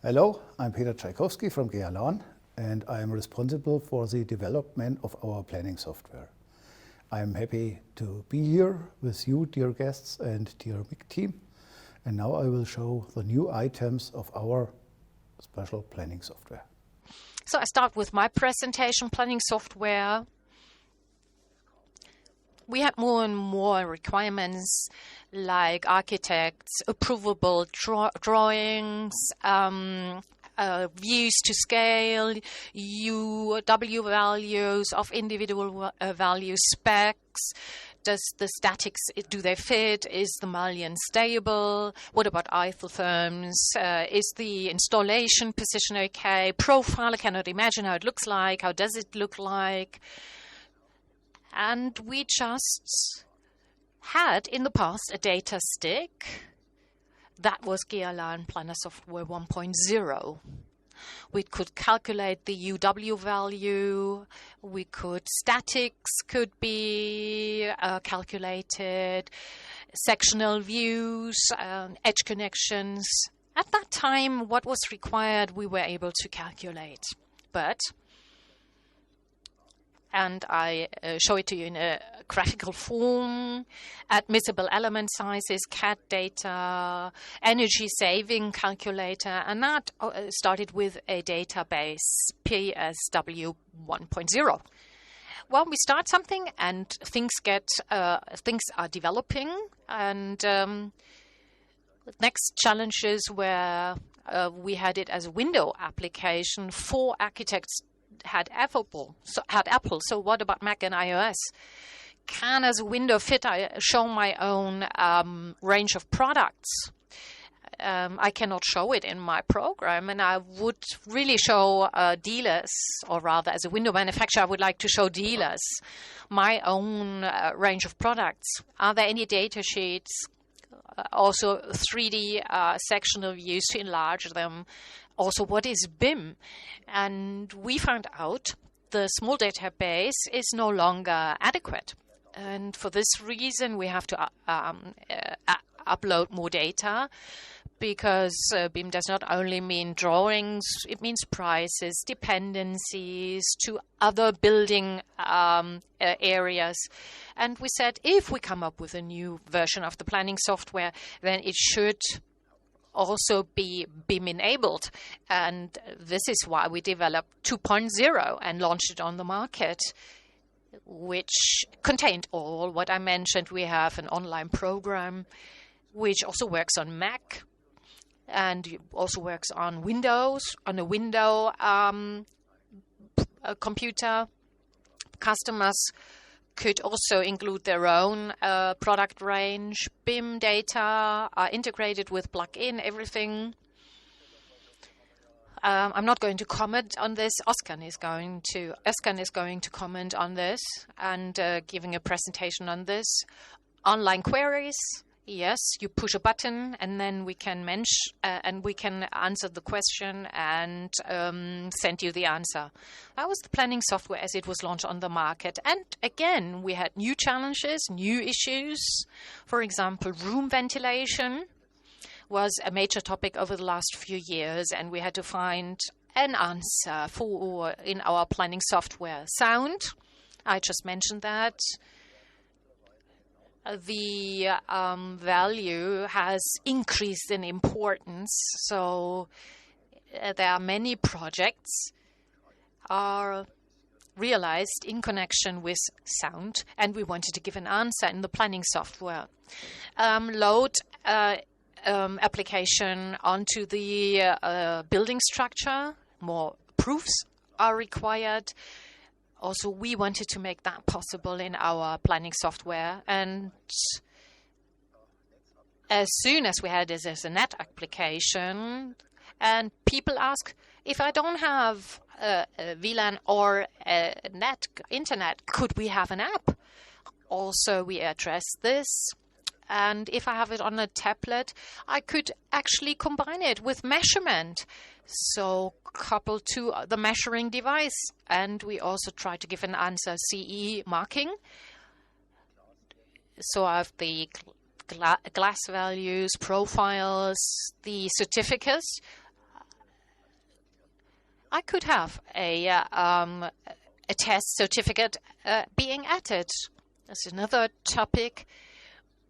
Hello, I'm Peter Chaikowsky from Gealan, and I am responsible for the development of our planning software. I am happy to be here with you, dear guests and dear MIG team. And now I will show the new items of our special planning software. So I start with my presentation, planning software. We had more and more requirements like architects, approvable drawings, views to scale, UW values of individual value specs. Does the statics, do they fit? Is the mullion stable? What about isotherms? Is the installation position okay? Profile, I cannot imagine how it looks like. How does it look like? And we just had in the past a data stick. That was Gealan Planersoftware 1.0. We could calculate the UW value. Statics could be calculated, sectional views, edge connections. At that time, what was required, we were able to calculate. And I show it to you in a graphical form, admissible element sizes, CAD data, energy saving calculator, and that started with a database, PSW 1.0. Well, we start something and things are developing, and next challenges were we had it as a window application. 4 architects had Apple. So what about Mac and iOS? Can as a window fit? I show my own range of products. I cannot show it in my program, and I would really show dealers, or rather as a window manufacturer, I would like to show dealers my own range of products. Are there any data sheets? Also 3D sectional views to enlarge them. Also, what is BIM? And we found out the small database is no longer adequate. And for this reason, we have to upload more data, because BIM does not only mean drawings, it means prices, dependencies to other building areas. And we said, if we come up with a new version of the planning software, then it should also be BIM-enabled. And this is why we developed 2.0 and launched it on the market, which contained all what I mentioned. We have an online program which also works on Mac and also works on Windows, on a window computer. Customers could also include their own product range. BIM data are integrated with plug-in, everything. I'm not going to comment on this. Özkan is going to comment on this and giving a presentation on this. Online queries. Yes, you push a button and then we can answer the question and send you the answer. That was the planning software as it was launched on the market. And again, we had new challenges, new issues. For example, room ventilation was a major topic over the last few years, and we had to find an answer in our planning software. Sound, I just mentioned that. The value has increased in importance, so there are many projects are realized in connection with sound, and we wanted to give an answer in the planning software. Load application onto the building structure, more proofs are required. Also, we wanted to make that possible in our planning software. And as soon as we had this as a net application, and people ask, if I don't have a VLAN or a internet, could we have an app? Also, we address this. And if I have it on a tablet, I could actually combine it with measurement. So coupled to the measuring device. And we also try to give an answer CE marking. So I have the glass values, profiles, the certificates. I could have a test certificate being added. That's another topic.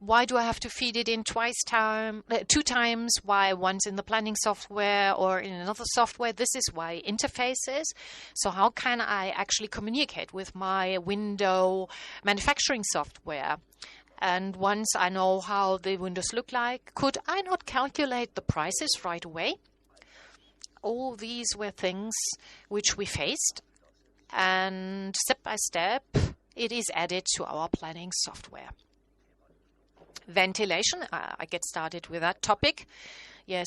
Why do I have to feed it in two times? Why once in the planning software or in another software? This is why interfaces. So how can I actually communicate with my window manufacturing software? And once I know how the windows look like, could I not calculate the prices right away? All these were things which we faced. And step by step, it is added to our planning software. Ventilation, I get started with that topic. Yes,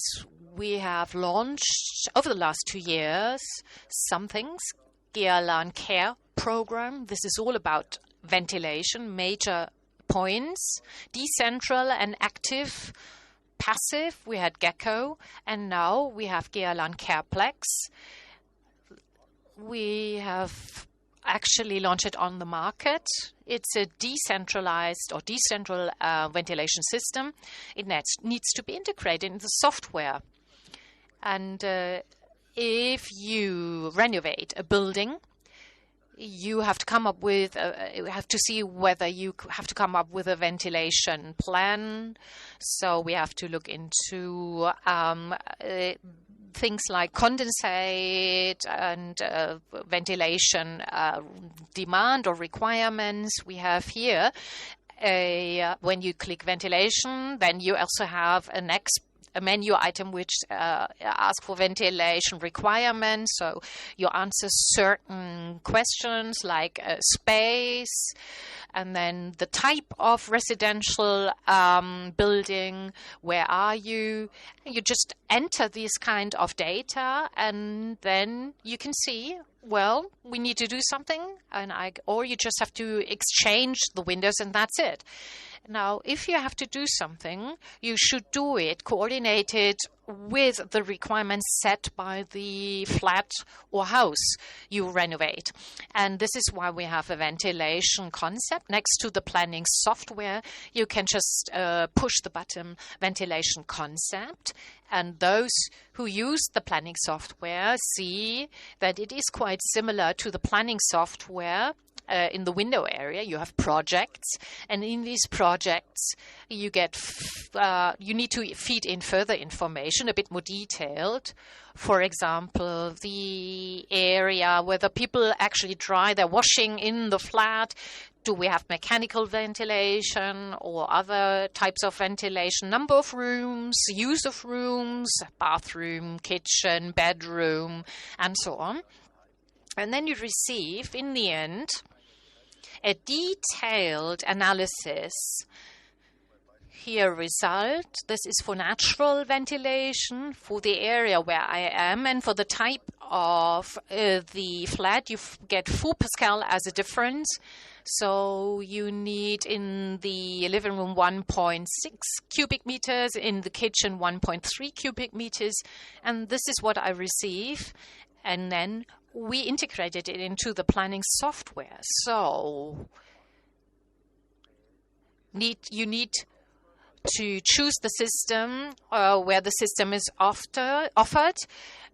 we have launched over the last 2 years some things. Gealan Care program. This is all about ventilation, major points, decentral and active. Passive, we had Gecko, and now we have Gealan Careplex. We have actually launched it on the market. It's a decentralized or decentral ventilation system. It needs to be integrated in the software. And if you renovate a building, you have to come up with, you have to see whether you have to come up with a ventilation plan. So we have to look into things like condensate and ventilation demand or requirements. We have here, when you click ventilation, then you also have a menu item which asks for ventilation requirements. So you answer certain questions like space, and then the type of residential building, where are you? You just enter this kind of data, and then you can see, well, we need to do something, or you just have to exchange the windows, and that's it. Now, if you have to do something, you should do it coordinated with the requirements set by the flat or house you renovate. And this is why we have a ventilation concept. Next to the planning software, you can just push the button ventilation concept. And those who use the planning software see that it is quite similar to the planning software. In the window area, you have projects, and in these projects, you need to feed in further information, a bit more detailed. For example, the area where the people actually dry their washing in the flat. Do we have mechanical ventilation or other types of ventilation? Number of rooms, use of rooms, bathroom, kitchen, bedroom, and so on. And then you receive, in the end, a detailed analysis. Here, result. This is for natural ventilation, for the area where I am, and for the type of the flat, you get 4 Pascal as a difference. So you need in the living room 1.6 cubic meters, in the kitchen 1.3 cubic meters, and this is what I receive. And then we integrated it into the planning software. So you need to choose the system where the system is offered.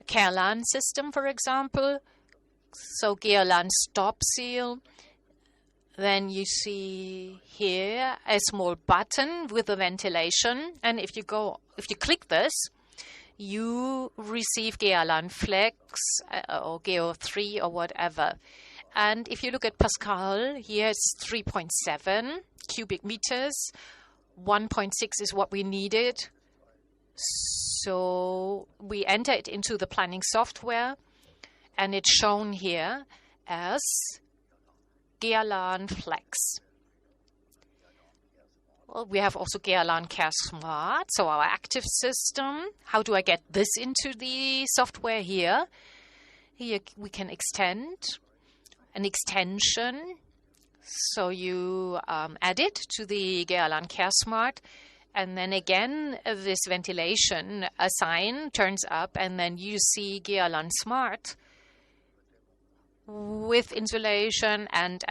Gealan system, for example. So Gealan stop seal. Then you see here a small button with the ventilation, and if you click this, you receive Gealan Flex or Geo 3 or whatever. And if you look at Pascal, here it's 3.7 cubic meters. 1.6 is what we needed. So we enter it into the planning software, and it's shown here as Gealan Flex. Well, we have also Gealan Care Smart, so our active system. How do I get this into the software here? Here we can extend an extension. So you add it to the Gealan Care Smart, and then again this ventilation sign turns up, and then you see Gealan Smart with insulation and.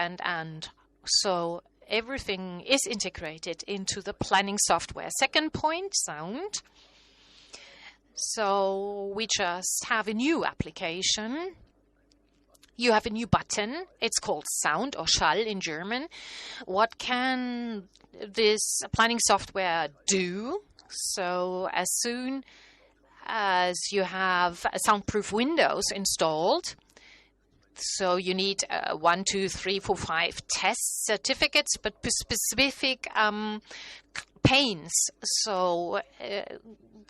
So everything is integrated into the planning software. Second point, sound. So we just have a new application. You have a new button. It's called Sound or Schall in German. What can this planning software do? So as soon as you have soundproof windows installed, so you need 1, 2, 3, 4, 5 test certificates, but specific panes. So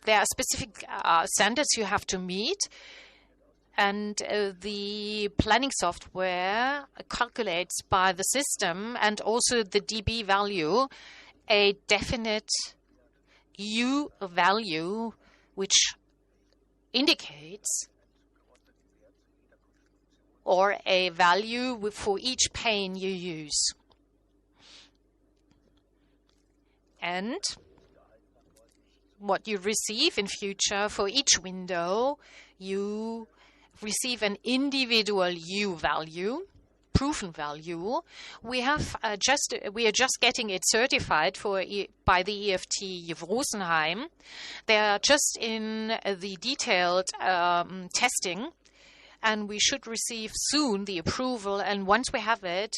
there are specific standards you have to meet. And the planning software calculates by the system and also the dB value a definite U value, which indicates or a value for each pane you use. And what you receive in future for each window, you receive an individual U value, proven value. We are just getting it certified by the EFT Rosenheim. They are just in the detailed testing, and we should receive soon the approval. And once we have it,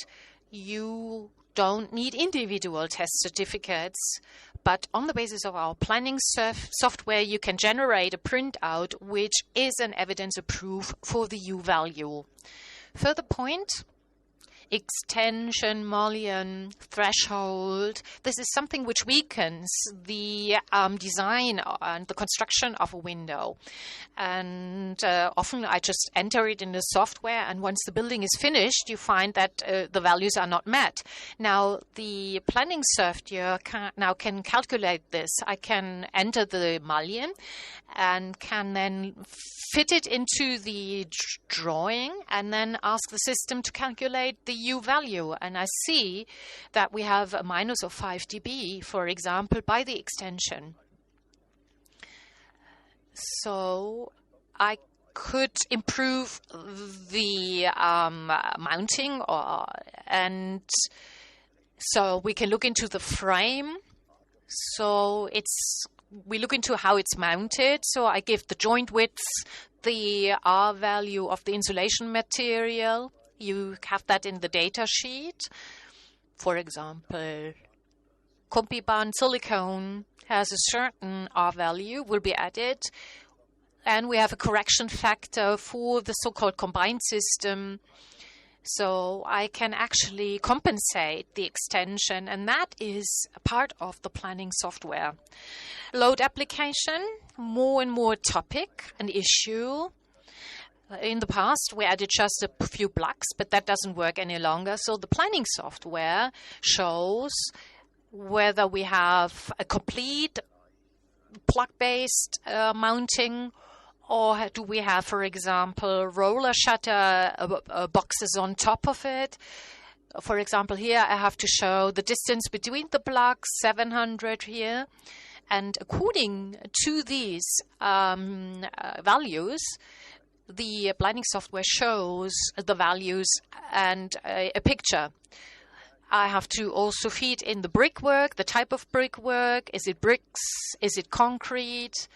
you don't need individual test certificates, but on the basis of our planning software, you can generate a printout which is an evidence of proof for the U value. Further point, extension, mullion, threshold. This is something which weakens the design and the construction of a window. And often I just enter it in the software, and once the building is finished, you find that the values are not met. Now, the planning software can calculate this. I can enter the mullion and can then fit it into the drawing and then ask the system to calculate the U value. And I see that we have a minus of 5 dB, for example, by the extension. So I could improve the mounting, and so we can look into the frame. So we look into how it's mounted. So I give the joint widths, the R value of the insulation material. You have that in the data sheet. For example, Compiban silicone has a certain R value, will be added. And we have a correction factor for the so-called combined system. So I can actually compensate the extension, and that is a part of the planning software. Load application, more and more topic, an issue. In the past, we added just a few blocks, but that doesn't work any longer. So the planning software shows whether we have a complete plug-based mounting, or do we have, for example, roller shutter boxes on top of it. For example, here I have to show the distance between the blocks, 700 here. And according to these values, the planning software shows the values and a picture. I have to also feed in the brickwork, the type of brickwork. Is it bricks? Is it concrete?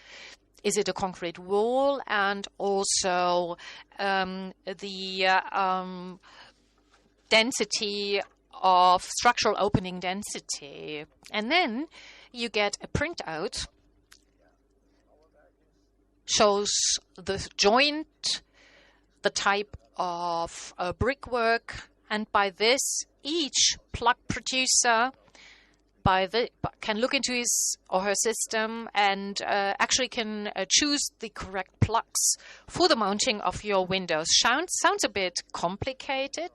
Is it a concrete wall? And also the density of structural opening density. And then you get a printout, shows the joint, the type of brickwork, and by this, each plug producer can look into his or her system and actually can choose the correct plugs for the mounting of your windows. Sounds a bit complicated.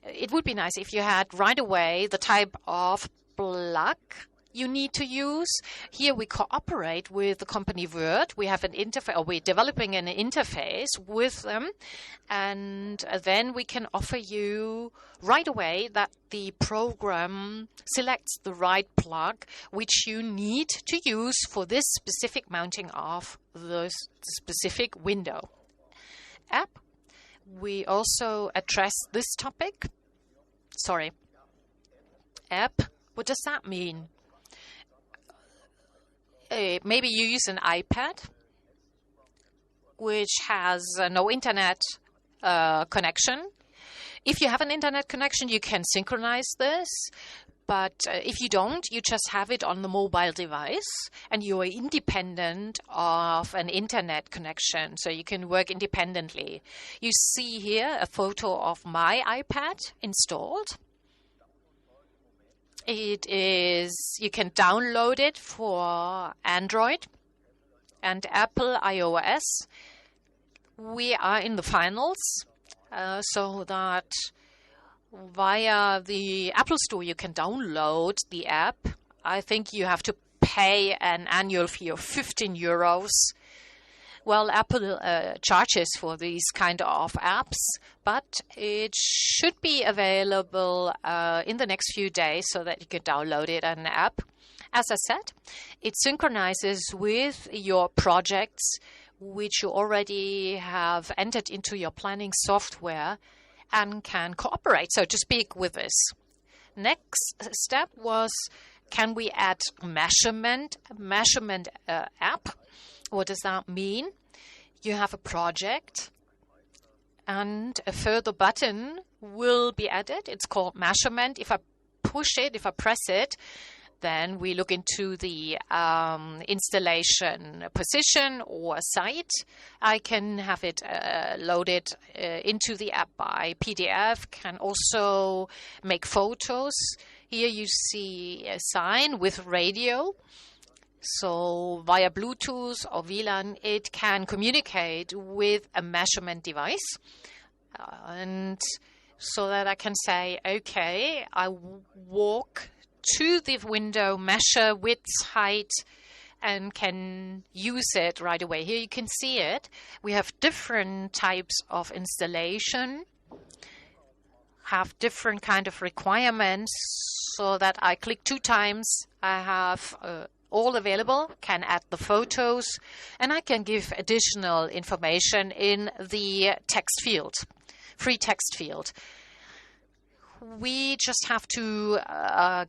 It would be nice if you had right away the type of plug you need to use. Here we cooperate with the company Word. We have an interface, or we're developing an interface with them, and then we can offer you right away that the program selects the right plug which you need to use for this specific mounting of the specific window. App. We also address this topic. Sorry. App. What does that mean? Maybe you use an iPad which has no internet connection. If you have an internet connection, you can synchronize this. But if you don't, you just have it on the mobile device and you are independent of an internet connection. So you can work independently. You see here a photo of my iPad installed. It is, you can download it for Android and Apple iOS. We are in the finals, so that via the Apple Store, you can download the app. I think you have to pay an annual fee of 15 euros. Well, Apple charges for these kind of apps, but it should be available in the next few days so that you can download it as an app. As I said, it synchronizes with your projects, which you already have entered into your planning software, and can cooperate, so to speak, with this. Next step was, can we add measurement app? What does that mean? You have a project and a further button will be added. It's called measurement. If I push it, if I press it, then we look into the installation position or site. I can have it loaded into the app by PDF, can also make photos. Here you see a sign with radio. So via Bluetooth or WLAN, it can communicate with a measurement device. And so that I can say, okay, I walk to the window, measure width, height, and can use it right away. Here you can see it. We have different types of installation, have different kind of requirements, so that I click 2 times. I have all available, can add the photos, and I can give additional information in the text field, free text field. We just have to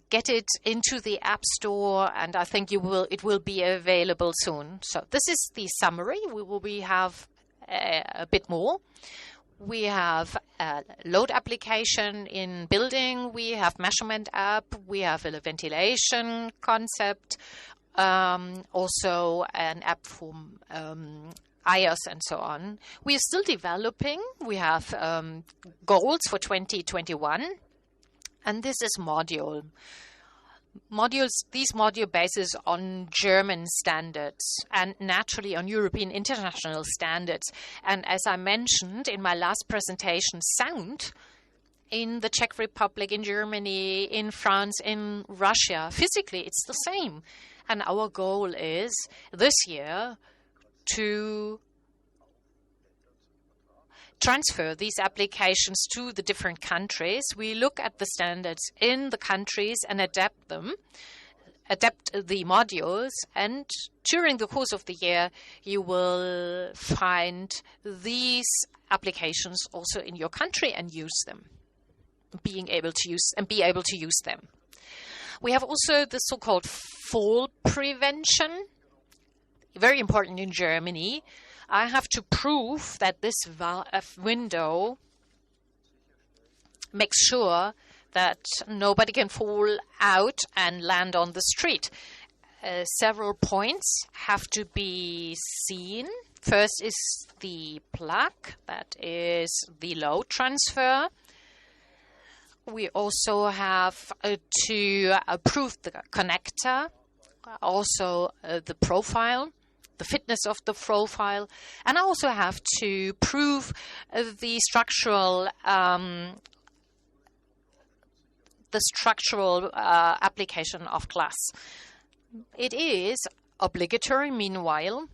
get it into the App Store, and I think it will be available soon. So this is the summary. We have a bit more. We have a load application in building. We have measurement app. We have a ventilation concept. Also an app for iOS and so on. We are still developing. We have goals for 2021. And this is modules. These module bases on German standards and naturally on European international standards. And as I mentioned in my last presentation, sound in the Czech Republic, in Germany, in France, in Russia, physically it's the same. And our goal is this year to transfer these applications to the different countries. We look at the standards in the countries and adapt the modules, and during the course of the year you will find these applications also in your country and use them, be able to use them. We have also the so-called fall prevention, very important in Germany. I have to prove that this window makes sure that nobody can fall out and land on the street. Several points have to be seen. First is the plug, that is the load transfer. We also have to approve the connector, also the profile, the fitness of the profile, and I also have to prove the structural application of glass. It is obligatory. Meanwhile,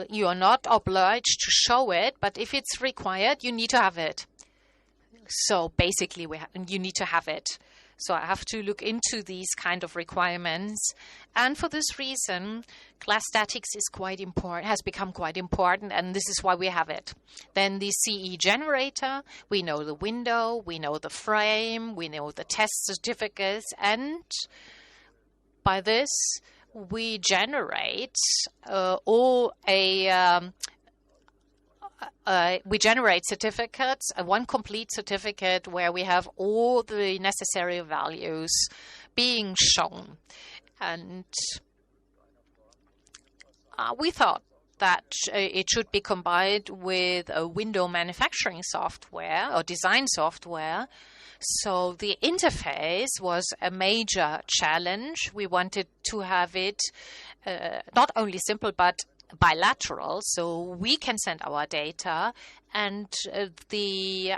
you are not obliged to show it, but if it's required, you need to have it. So basically, you need to have it. So I have to look into these kind of requirements. And for this reason, glass statics is quite important, has become quite important, and this is why we have it. Then the CE generator, we know the window, we know the frame, we know the test certificates, and by this, we generate we generate certificates, one complete certificate where we have all the necessary values being shown. And we thought that it should be combined with a window manufacturing software or design software. So the interface was a major challenge. We wanted to have it not only simple, but bilateral, so we can send our data, and the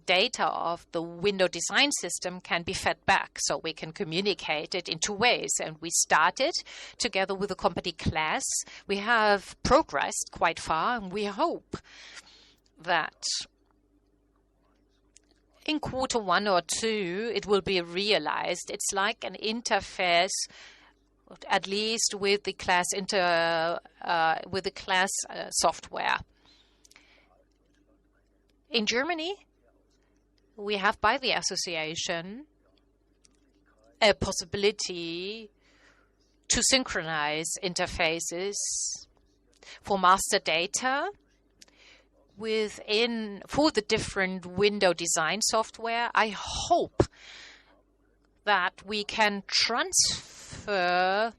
data of the window design system can be fed back, so we can communicate it in two ways. And we started together with the company Class. We have progressed quite far, and we hope that in Q1 or 2 it will be realized. It's like an interface, at least with the Class software. In Germany, we have by the association a possibility to synchronize interfaces for master data for the different window design software. I hope that we can transfer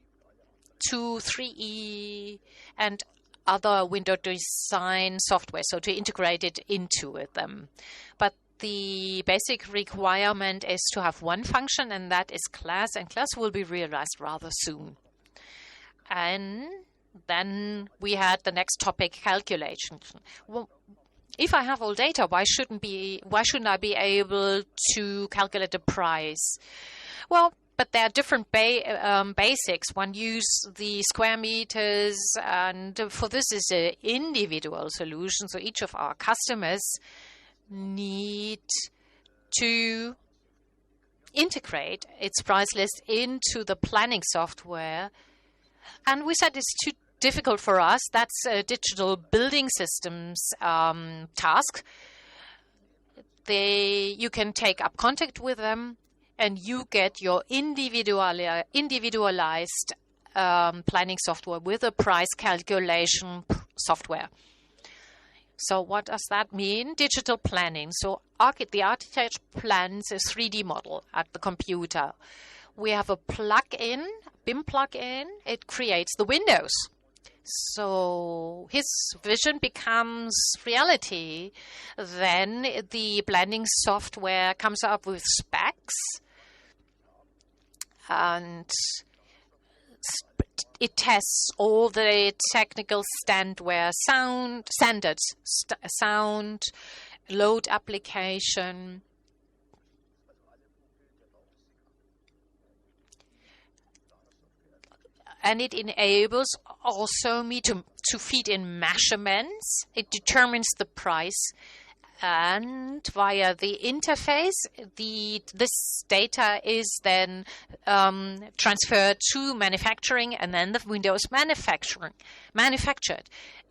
to 3E and other window design software, so to integrate it into them. But the basic requirement is to have one function, and that is Class, and Class will be realized rather soon. And then we had the next topic, calculation. Well, if I have all data, why shouldn't I be able to calculate the price? Well, but there are different basics. One uses the square meters, and for this is an individual solution. So each of our customers need to integrate its price list into the planning software. And we said it's too difficult for us. That's a digital building systems task. You can take up contact with them, and you get your individualized planning software with a price calculation software. So what does that mean? Digital planning. So the architect plans a 3D model at the computer. We have a plug-in, BIM plug-in. It creates the windows. So his vision becomes reality. Then the planning software comes up with specs, and it tests all the technical standards, sound, load application. And it enables also me to feed in measurements. It determines the price. And via the interface, this data is then transferred to manufacturing, and then the window is manufactured.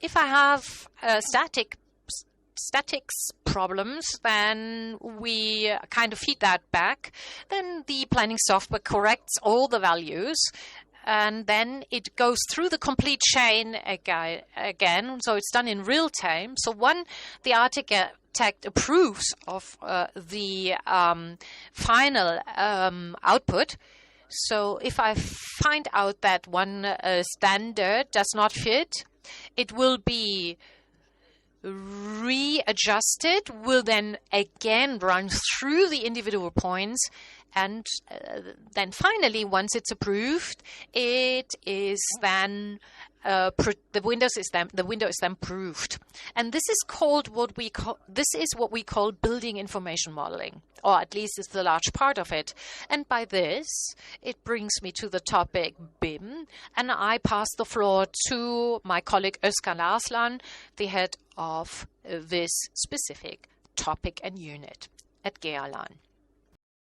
If I have statics problems, then we kind of feed that back. Then the planning software corrects all the values, and then it goes through the complete chain again. So it's done in real time. So the architect approves of the final output. So if I find out that one standard does not fit, it will be readjusted, will then again run through the individual points, and then finally, once it's approved, it is then the window is then proved. And this is what we call building information modeling, or at least it's the large part of it. And by this, it brings me to the topic BIM, and I pass the floor to my colleague Özkan Arslan, the head of this specific topic and unit at Gealan.